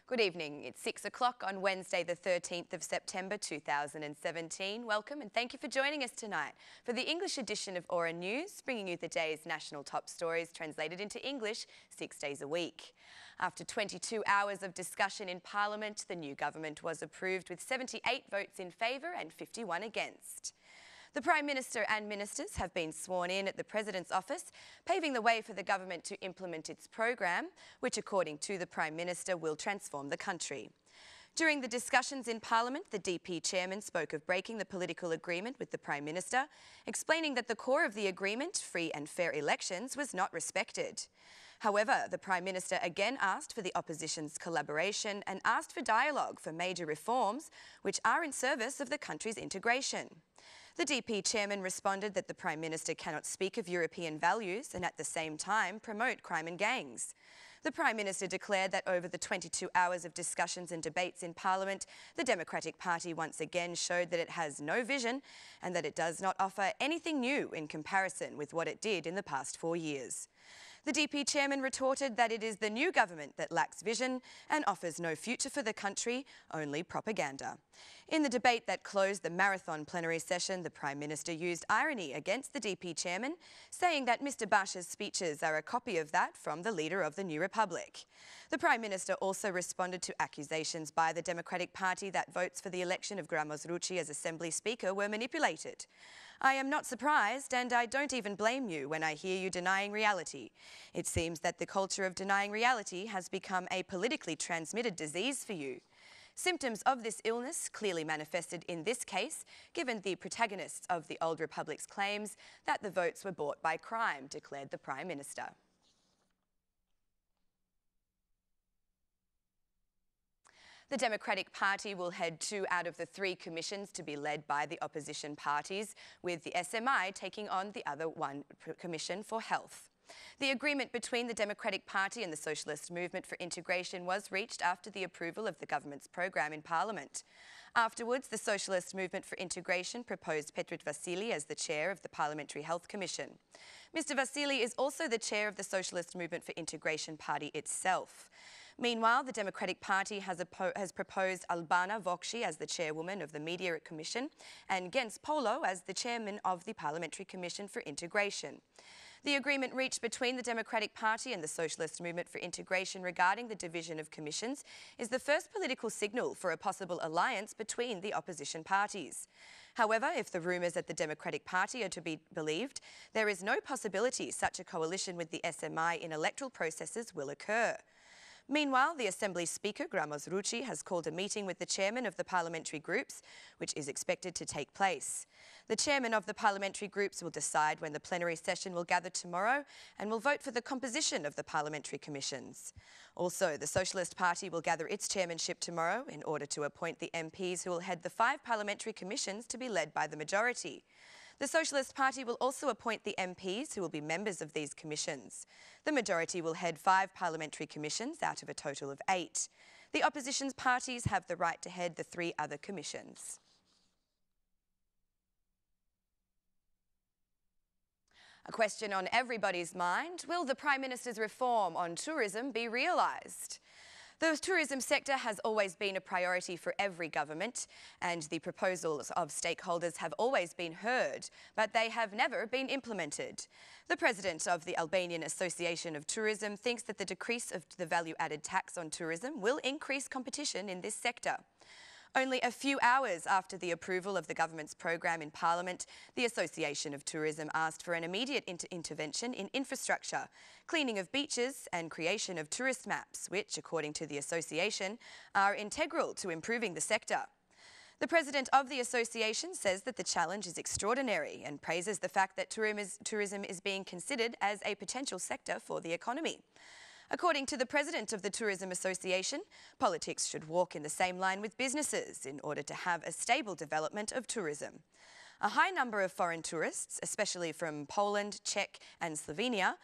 Good evening. It's 6 o'clock on Wednesday, the 13th of September 2017. Welcome and thank you for joining us tonight for the English edition of Aura News, bringing you the day's national top stories translated into English 6 days a week. After 22 hours of discussion in Parliament, the new government was approved with 78 votes in favour and 51 against. The Prime Minister and ministers have been sworn in at the President's office, paving the way for the government to implement its program, which, according to the Prime Minister, will transform the country. During the discussions in Parliament, the DP chairman spoke of breaking the political agreement with the Prime Minister, explaining that the core of the agreement, free and fair elections, was not respected. However, the Prime Minister again asked for the opposition's collaboration and asked for dialogue for major reforms which are in service of the country's integration. The DP chairman responded that the Prime Minister cannot speak of European values and at the same time promote crime and gangs. The Prime Minister declared that over the 22 hours of discussions and debates in Parliament, the Democratic Party once again showed that it has no vision and that it does not offer anything new in comparison with what it did in the past 4 years. The DP chairman retorted that it is the new government that lacks vision and offers no future for the country, only propaganda. In the debate that closed the marathon plenary session, the Prime Minister used irony against the DP chairman, saying that Mr Basha's speeches are a copy of that from the leader of the New Republic. The Prime Minister also responded to accusations by the Democratic Party that votes for the election of Gramos Rucci as Assembly Speaker were manipulated. I am not surprised, and I don't even blame you when I hear you denying reality. It seems that the culture of denying reality has become a politically transmitted disease for you. Symptoms of this illness clearly manifested in this case, given the protagonists of the Old Republic's claims that the votes were bought by crime, declared the Prime Minister. The Democratic Party will head 2 out of the 3 commissions to be led by the opposition parties, with the SMI taking on the other one commission for health. The agreement between the Democratic Party and the Socialist Movement for Integration was reached after the approval of the government's program in Parliament. Afterwards, the Socialist Movement for Integration proposed Petrit Vasili as the chair of the Parliamentary Health Commission. Mr Vasili is also the chair of the Socialist Movement for Integration Party itself. Meanwhile, the Democratic Party has proposed Albana Vokshi as the chairwoman of the Media Commission and Gens Polo as the chairman of the Parliamentary Commission for Integration. The agreement reached between the Democratic Party and the Socialist Movement for Integration regarding the division of commissions is the first political signal for a possible alliance between the opposition parties. However, if the rumours at the Democratic Party are to be believed, there is no possibility such a coalition with the SMI in electoral processes will occur. Meanwhile, the Assembly Speaker, Gramos Rucci, has called a meeting with the chairman of the parliamentary groups, which is expected to take place. The chairman of the parliamentary groups will decide when the plenary session will gather tomorrow and will vote for the composition of the parliamentary commissions. Also, the Socialist Party will gather its chairmanship tomorrow in order to appoint the MPs who will head the 5 parliamentary commissions to be led by the majority. The Socialist Party will also appoint the MPs who will be members of these commissions. The majority will head 5 parliamentary commissions out of a total of 8. The opposition parties have the right to head the 3 other commissions. A question on everybody's mind: will the Prime Minister's reform on tourism be realised? The tourism sector has always been a priority for every government, and the proposals of stakeholders have always been heard, but they have never been implemented. The President of the Albanian Association of Tourism thinks that the decrease of the value-added tax on tourism will increase competition in this sector. Only a few hours after the approval of the government's program in Parliament, the Association of Tourism asked for an immediate intervention in infrastructure, cleaning of beaches and creation of tourist maps, which, according to the association, are integral to improving the sector. The President of the association says that the challenge is extraordinary and praises the fact that tourism is being considered as a potential sector for the economy. According to the President of the Tourism Association, politics should walk in the same line with businesses in order to have a stable development of tourism. A high number of foreign tourists, especially from Poland, Czech and Slovenia,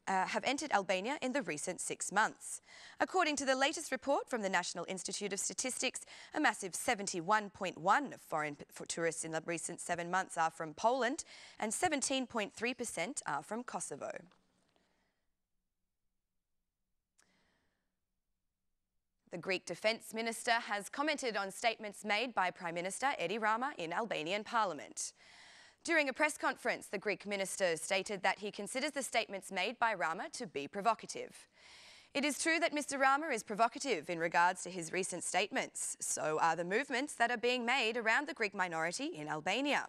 have entered Albania in the recent 6 months. According to the latest report from the National Institute of Statistics, a massive 71.1% of foreign tourists in the recent 7 months are from Poland and 17.3% are from Kosovo. The Greek Defence Minister has commented on statements made by Prime Minister Edi Rama in Albanian Parliament. During a press conference, the Greek minister stated that he considers the statements made by Rama to be provocative. It is true that Mr. Rama is provocative in regards to his recent statements. So are the movements that are being made around the Greek minority in Albania.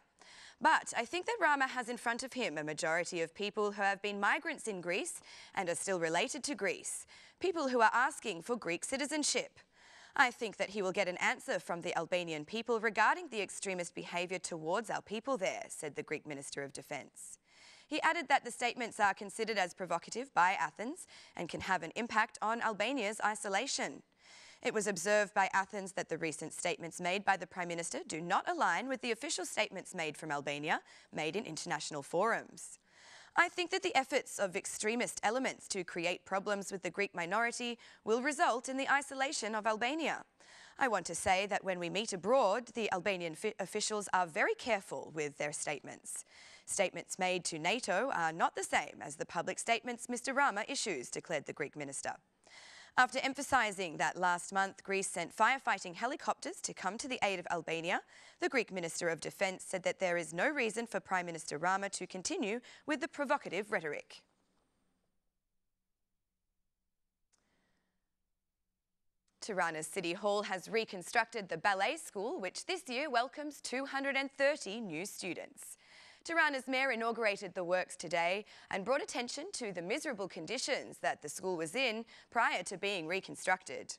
But I think that Rama has in front of him a majority of people who have been migrants in Greece and are still related to Greece, people who are asking for Greek citizenship. I think that he will get an answer from the Albanian people regarding the extremist behaviour towards our people there, said the Greek Minister of Defence. He added that the statements are considered as provocative by Athens and can have an impact on Albania's isolation. It was observed by Athens that the recent statements made by the Prime Minister do not align with the official statements made from Albania, made in international forums. I think that the efforts of extremist elements to create problems with the Greek minority will result in the isolation of Albania. I want to say that when we meet abroad, the Albanian officials are very careful with their statements. Statements made to NATO are not the same as the public statements Mr. Rama issues, declared the Greek minister. After emphasising that last month Greece sent firefighting helicopters to come to the aid of Albania, the Greek Minister of Defence said that there is no reason for Prime Minister Rama to continue with the provocative rhetoric. Tirana's City Hall has reconstructed the Ballet School, which this year welcomes 230 new students. Tirana's mayor inaugurated the works today and brought attention to the miserable conditions that the school was in prior to being reconstructed.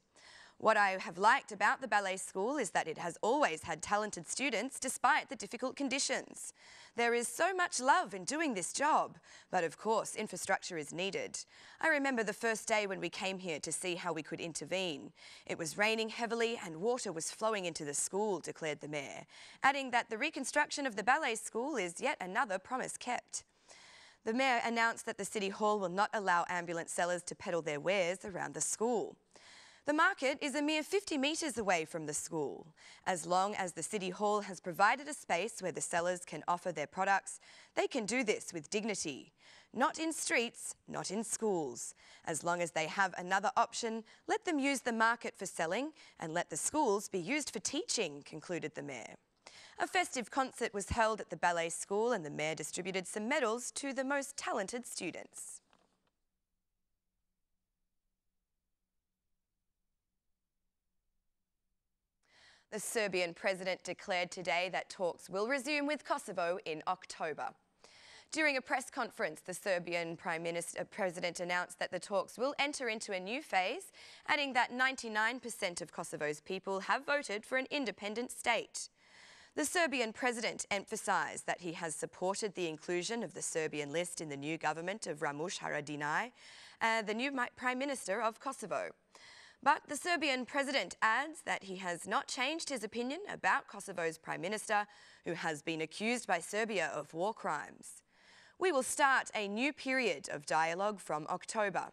What I have liked about the ballet school is that it has always had talented students despite the difficult conditions. There is so much love in doing this job, but of course infrastructure is needed. I remember the first day when we came here to see how we could intervene. It was raining heavily and water was flowing into the school, declared the mayor, adding that the reconstruction of the ballet school is yet another promise kept. The mayor announced that the City Hall will not allow ambulance sellers to peddle their wares around the school. The market is a mere 50 metres away from the school. As long as the City Hall has provided a space where the sellers can offer their products, they can do this with dignity. Not in streets, not in schools. As long as they have another option, let them use the market for selling and let the schools be used for teaching, concluded the mayor. A festive concert was held at the ballet school and the mayor distributed some medals to the most talented students. The Serbian President declared today that talks will resume with Kosovo in October. During a press conference, the Serbian President announced that the talks will enter into a new phase, adding that 99% of Kosovo's people have voted for an independent state. The Serbian President emphasised that he has supported the inclusion of the Serbian list in the new government of Ramush Haradinaj, the new Prime Minister of Kosovo. But the Serbian President adds that he has not changed his opinion about Kosovo's Prime Minister, who has been accused by Serbia of war crimes. We will start a new period of dialogue from October.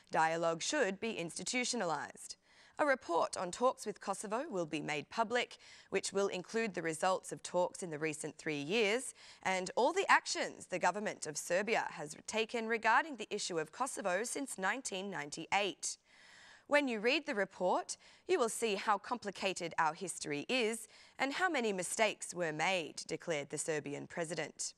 Dialogue should be institutionalised. A report on talks with Kosovo will be made public, which will include the results of talks in the recent 3 years and all the actions the government of Serbia has taken regarding the issue of Kosovo since 1998. When you read the report, you will see how complicated our history is and how many mistakes were made, declared the Serbian President.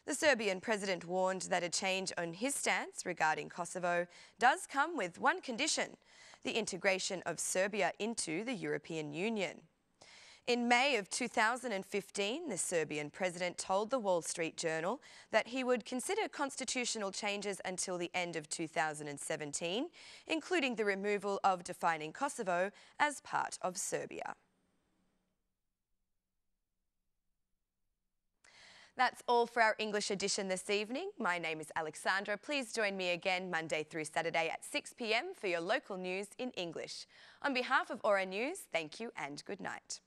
The Serbian President warned that a change on his stance regarding Kosovo does come with one condition: the integration of Serbia into the European Union. In May of 2015, the Serbian President told the Wall Street Journal that he would consider constitutional changes until the end of 2017, including the removal of defining Kosovo as part of Serbia. That's all for our English edition this evening. My name is Alexandra. Please join me again Monday through Saturday at 6 p.m. for your local news in English. On behalf of Aura News, thank you and good night.